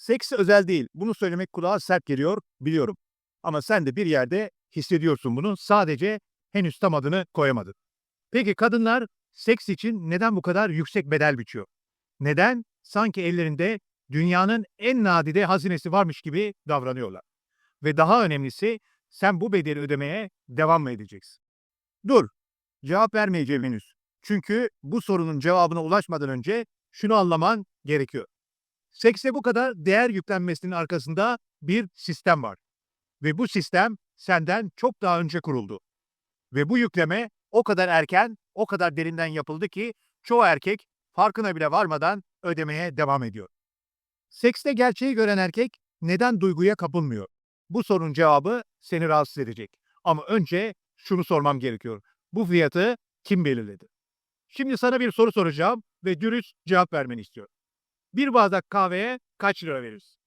Seks özel değil. Bunu söylemek kulağa sert geliyor, biliyorum. Ama sen de bir yerde hissediyorsun bunu. Sadece henüz tam adını koyamadın. Peki kadınlar seks için neden bu kadar yüksek bedel biçiyor? Neden? Sanki ellerinde dünyanın en nadide hazinesi varmış gibi davranıyorlar. Ve daha önemlisi sen bu bedeli ödemeye devam mı edeceksin? Dur, cevap vermeyeceğim henüz. Çünkü bu sorunun cevabına ulaşmadan önce şunu anlaman gerekiyor. Sekse bu kadar değer yüklenmesinin arkasında bir sistem var. Ve bu sistem senden çok daha önce kuruldu. Ve bu yükleme o kadar erken, o kadar derinden yapıldı ki çoğu erkek farkına bile varmadan ödemeye devam ediyor. Sekste gerçeği gören erkek neden duyguya kapılmıyor? Bu sorunun cevabı seni rahatsız edecek. Ama önce şunu sormam gerekiyor. Bu fiyatı kim belirledi? Şimdi sana bir soru soracağım ve dürüst cevap vermeni istiyorum. Bir bardak kahveye kaç lira verirsin?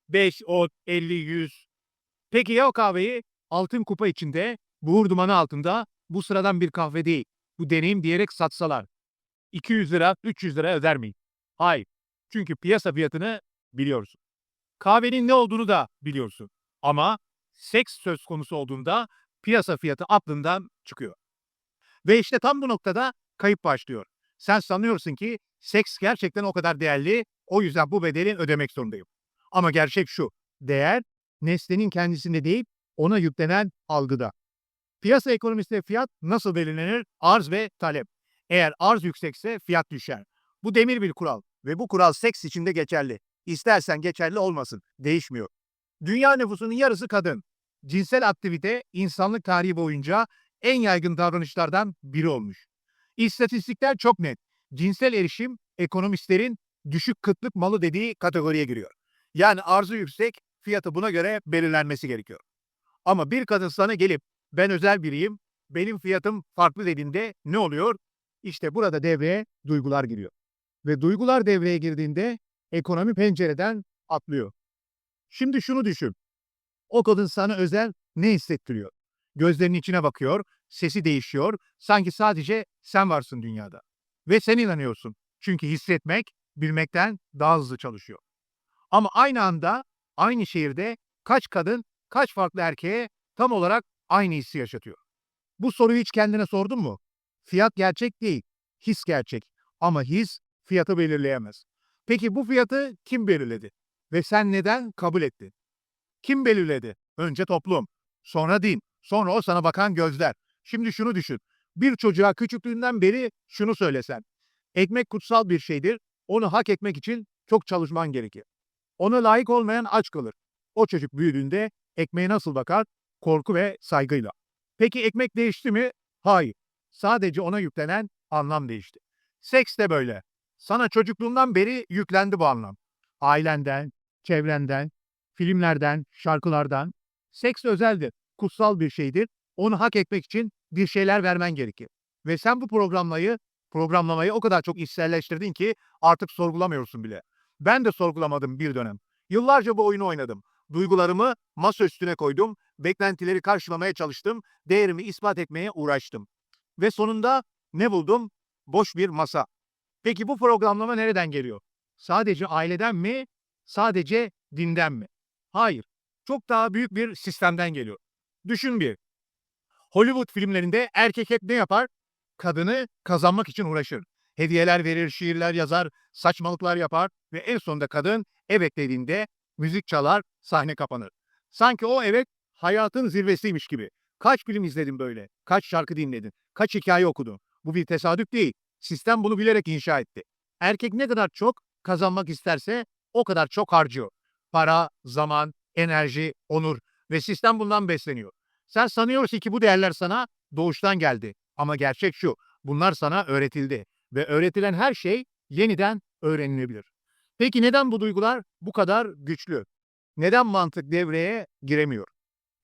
5, 10, 50, 100. Peki ya o kahveyi altın kupa içinde, buhur dumanı altında bu sıradan bir kahve değil, bu deneyim diyerek satsalar 200 lira, 300 lira öder miyim? Hayır. Çünkü piyasa fiyatını biliyorsun. Kahvenin ne olduğunu da biliyorsun. Ama seks söz konusu olduğunda piyasa fiyatı aklından çıkıyor. Ve işte tam bu noktada kayıp başlıyor. Sen sanıyorsun ki seks gerçekten o kadar değerli, o yüzden bu bedeli ödemek zorundayım. Ama gerçek şu, değer nesnenin kendisinde değil, ona yüklenen algıda. Piyasa ekonomisinde fiyat nasıl belirlenir? Arz ve talep. Eğer arz yüksekse fiyat düşer. Bu demir bir kural ve bu kural seks için de geçerli. İstersen geçerli olmasın, değişmiyor. Dünya nüfusunun yarısı kadın. Cinsel aktivite insanlık tarihi boyunca en yaygın davranışlardan biri olmuş. İstatistikler çok net. Cinsel erişim ekonomistlerin düşük kıtlık malı dediği kategoriye giriyor. Yani arzu yüksek, fiyatı buna göre belirlenmesi gerekiyor. Ama bir kadın sana gelip ben özel biriyim, benim fiyatım farklı dediğinde ne oluyor? İşte burada devreye duygular giriyor. Ve duygular devreye girdiğinde ekonomi pencereden atlıyor. Şimdi şunu düşün. O kadın sana özel ne hissettiriyor? Gözlerinin içine bakıyor, sesi değişiyor, sanki sadece sen varsın dünyada. Ve sen inanıyorsun. Çünkü hissetmek, bilmekten daha hızlı çalışıyor. Ama aynı anda, aynı şehirde kaç kadın, kaç farklı erkeğe tam olarak aynı hissi yaşatıyor? Bu soruyu hiç kendine sordun mu? Fiyat gerçek değil, his gerçek. Ama his fiyatı belirleyemez. Peki bu fiyatı kim belirledi? Ve sen neden kabul ettin? Kim belirledi? Önce toplum, sonra din, sonra o sana bakan gözler. Şimdi şunu düşün. Bir çocuğa küçüklüğünden beri şunu söylesen. Ekmek kutsal bir şeydir. Onu hak etmek için çok çalışman gerekir. Ona layık olmayan aç kalır. O çocuk büyüdüğünde ekmeğe nasıl bakar? Korku ve saygıyla. Peki ekmek değişti mi? Hayır. Sadece ona yüklenen anlam değişti. Seks de böyle. Sana çocukluğundan beri yüklendi bu anlam. Ailenden, çevrenden, filmlerden, şarkılardan. Seks özeldir, kutsal bir şeydir. Onu hak etmek için bir şeyler vermen gerekir. Ve sen bu programlamayı o kadar çok içselleştirdin ki artık sorgulamıyorsun bile. Ben de sorgulamadım bir dönem. Yıllarca bu oyunu oynadım. Duygularımı masa üstüne koydum, beklentileri karşılamaya çalıştım, değerimi ispat etmeye uğraştım. Ve sonunda ne buldum? Boş bir masa. Peki bu programlama nereden geliyor? Sadece aileden mi? Sadece dinden mi? Hayır. Çok daha büyük bir sistemden geliyor. Düşün bir. Hollywood filmlerinde erkek hep ne yapar? Kadını kazanmak için uğraşır. Hediyeler verir, şiirler yazar, saçmalıklar yapar ve en sonunda kadın evet dediğinde müzik çalar, sahne kapanır. Sanki o evet hayatın zirvesiymiş gibi. Kaç film izledin böyle? Kaç şarkı dinledin? Kaç hikaye okudun? Bu bir tesadüf değil. Sistem bunu bilerek inşa etti. Erkek ne kadar çok kazanmak isterse o kadar çok harcıyor. Para, zaman, enerji, onur ve sistem bundan besleniyor. Sen sanıyorsun ki bu değerler sana doğuştan geldi. Ama gerçek şu, bunlar sana öğretildi. Ve öğretilen her şey yeniden öğrenilebilir. Peki neden bu duygular bu kadar güçlü? Neden mantık devreye giremiyor?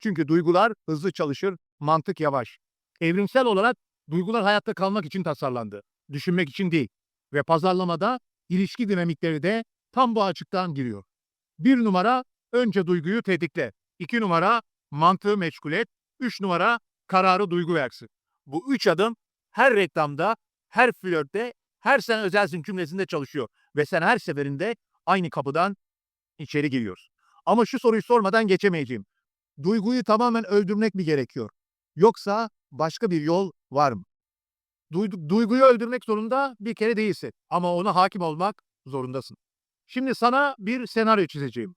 Çünkü duygular hızlı çalışır, mantık yavaş. Evrimsel olarak duygular hayatta kalmak için tasarlandı. Düşünmek için değil. Ve pazarlamada ilişki dinamikleri de tam bu açıktan giriyor. Bir numara önce duyguyu tetikle. 2 numara mantığı meşgul et. 3 numara kararı duygu versin. Bu 3 adım her reklamda, her flörtte, her sen özelsin cümlesinde çalışıyor. Ve sen her seferinde aynı kapıdan içeri giriyoruz. Ama şu soruyu sormadan geçemeyeceğim. Duyguyu tamamen öldürmek mi gerekiyor? Yoksa başka bir yol var mı? Duyguyu öldürmek zorunda bir kere değilsin. Ama ona hakim olmak zorundasın. Şimdi sana bir senaryo çizeceğim.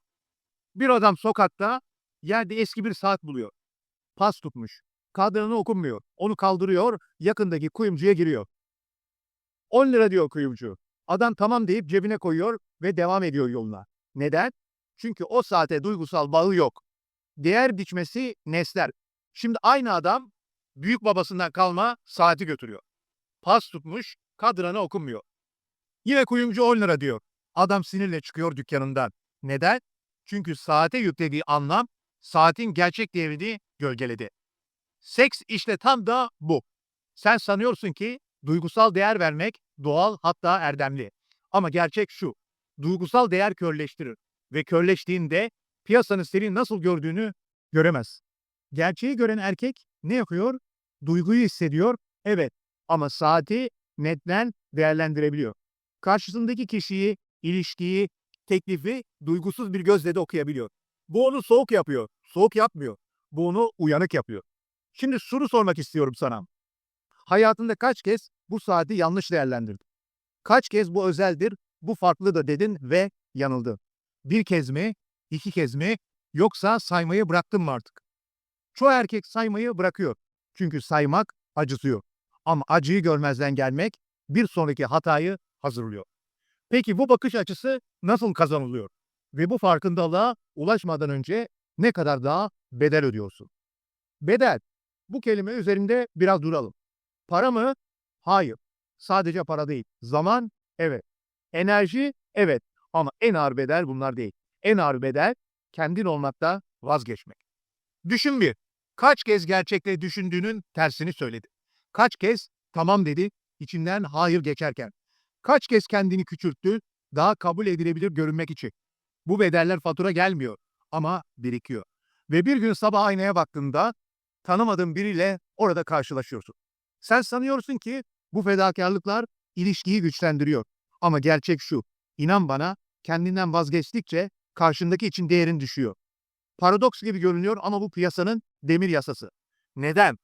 Bir adam sokakta yerde eski bir saat buluyor. Pas tutmuş. Kadranı okunmuyor. Onu kaldırıyor, yakındaki kuyumcuya giriyor. 10 lira diyor kuyumcu. Adam tamam deyip cebine koyuyor ve devam ediyor yoluna. Neden? Çünkü o saate duygusal bağı yok. Değer biçmesi nesler. Şimdi aynı adam büyük babasından kalma saati götürüyor. Pas tutmuş, kadranı okunmuyor. Yine kuyumcu 10 lira diyor. Adam sinirle çıkıyor dükkanından. Neden? Çünkü saate yüklediği anlam saatin gerçek değerini gölgeledi. Seks işte tam da bu. Sen sanıyorsun ki duygusal değer vermek doğal hatta erdemli. Ama gerçek şu. Duygusal değer körleştirir ve körleştiğinde piyasanın seni nasıl gördüğünü göremez. Gerçeği gören erkek ne yapıyor? Duyguyu hissediyor, evet, ama saati netten değerlendirebiliyor. Karşısındaki kişiyi, ilişkiyi, teklifi duygusuz bir gözle de okuyabiliyor. Bu onu soğuk yapıyor, soğuk yapmıyor. Bu onu uyanık yapıyor. Şimdi soru sormak istiyorum sana. Hayatında kaç kez bu saati yanlış değerlendirdin? Kaç kez bu özeldir, bu farklıdır dedin ve yanıldın? Bir kez mi, iki kez mi, yoksa saymayı bıraktın mı artık? Çoğu erkek saymayı bırakıyor. Çünkü saymak acıtıyor. Ama acıyı görmezden gelmek bir sonraki hatayı hazırlıyor. Peki bu bakış açısı nasıl kazanılıyor? Ve bu farkındalığa ulaşmadan önce ne kadar daha bedel ödüyorsun? Bedel. Bu kelime üzerinde biraz duralım. Para mı? Hayır. Sadece para değil. Zaman? Evet. Enerji? Evet. Ama en ağır bedel bunlar değil. En ağır bedel kendin olmakta vazgeçmek. Düşün bir. Kaç kez gerçekte düşündüğünün tersini söyledi? Kaç kez tamam dedi içinden hayır geçerken? Kaç kez kendini küçülttü daha kabul edilebilir görünmek için? Bu bedeller fatura gelmiyor ama birikiyor. Ve bir gün sabah aynaya baktığında tanımadığın biriyle orada karşılaşıyorsun. Sen sanıyorsun ki bu fedakarlıklar ilişkiyi güçlendiriyor. Ama gerçek şu, inan bana, kendinden vazgeçtikçe karşındaki için değerin düşüyor. Paradoks gibi görünüyor ama bu piyasanın demir yasası. Neden?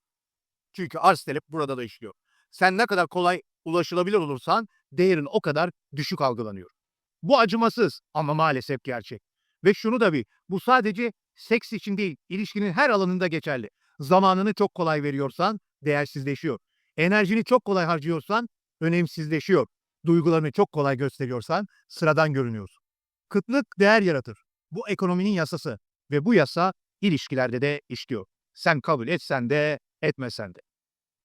Çünkü arz talep burada da işliyor. Sen ne kadar kolay ulaşılabilir olursan değerin o kadar düşük algılanıyor. Bu acımasız ama maalesef gerçek. Ve şunu da bil, bu sadece seks için değil, ilişkinin her alanında geçerli. Zamanını çok kolay veriyorsan değersizleşiyor. Enerjini çok kolay harcıyorsan önemsizleşiyor. Duygularını çok kolay gösteriyorsan sıradan görünüyorsun. Kıtlık değer yaratır. Bu ekonominin yasası ve bu yasa ilişkilerde de işliyor. Sen kabul etsen de etmesen de.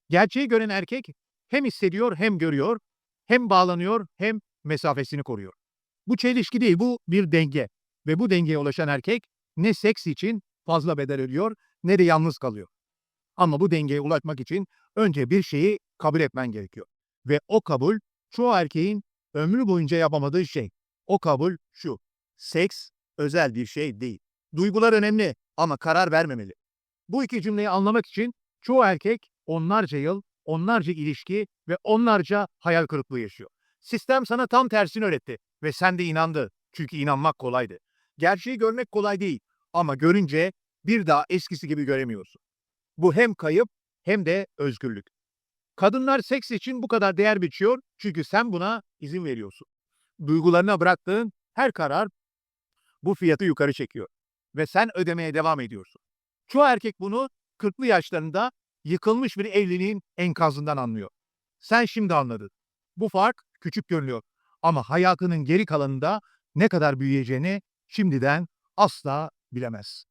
Gerçeği gören erkek hem hissediyor hem görüyor, hem bağlanıyor hem mesafesini koruyor. Bu çelişki değil, bu bir denge. Ve bu dengeye ulaşan erkek ne seks için fazla bedel ödüyor ne de yalnız kalıyor. Ama bu dengeye ulaşmak için önce bir şeyi kabul etmen gerekiyor. Ve o kabul çoğu erkeğin ömrü boyunca yapamadığı şey. O kabul şu: seks özel bir şey değil. Duygular önemli ama karar vermemeli. Bu iki cümleyi anlamak için çoğu erkek onlarca yıl, onlarca ilişki ve onlarca hayal kırıklığı yaşıyor. Sistem sana tam tersini öğretti ve sen de inandın. Çünkü inanmak kolaydı. Gerçeği görmek kolay değil ama görünce bir daha eskisi gibi göremiyorsun. Bu hem kayıp hem de özgürlük. Kadınlar seks için bu kadar değer biçiyor çünkü sen buna izin veriyorsun. Duygularına bıraktığın her karar bu fiyatı yukarı çekiyor ve sen ödemeye devam ediyorsun. Çoğu erkek bunu 40'lı yaşlarında yıkılmış bir evliliğin enkazından anlıyor. Sen şimdi anladın. Bu fark küçük görünüyor ama hayatının geri kalanında ne kadar büyüyeceğini şimdiden asla bilemez.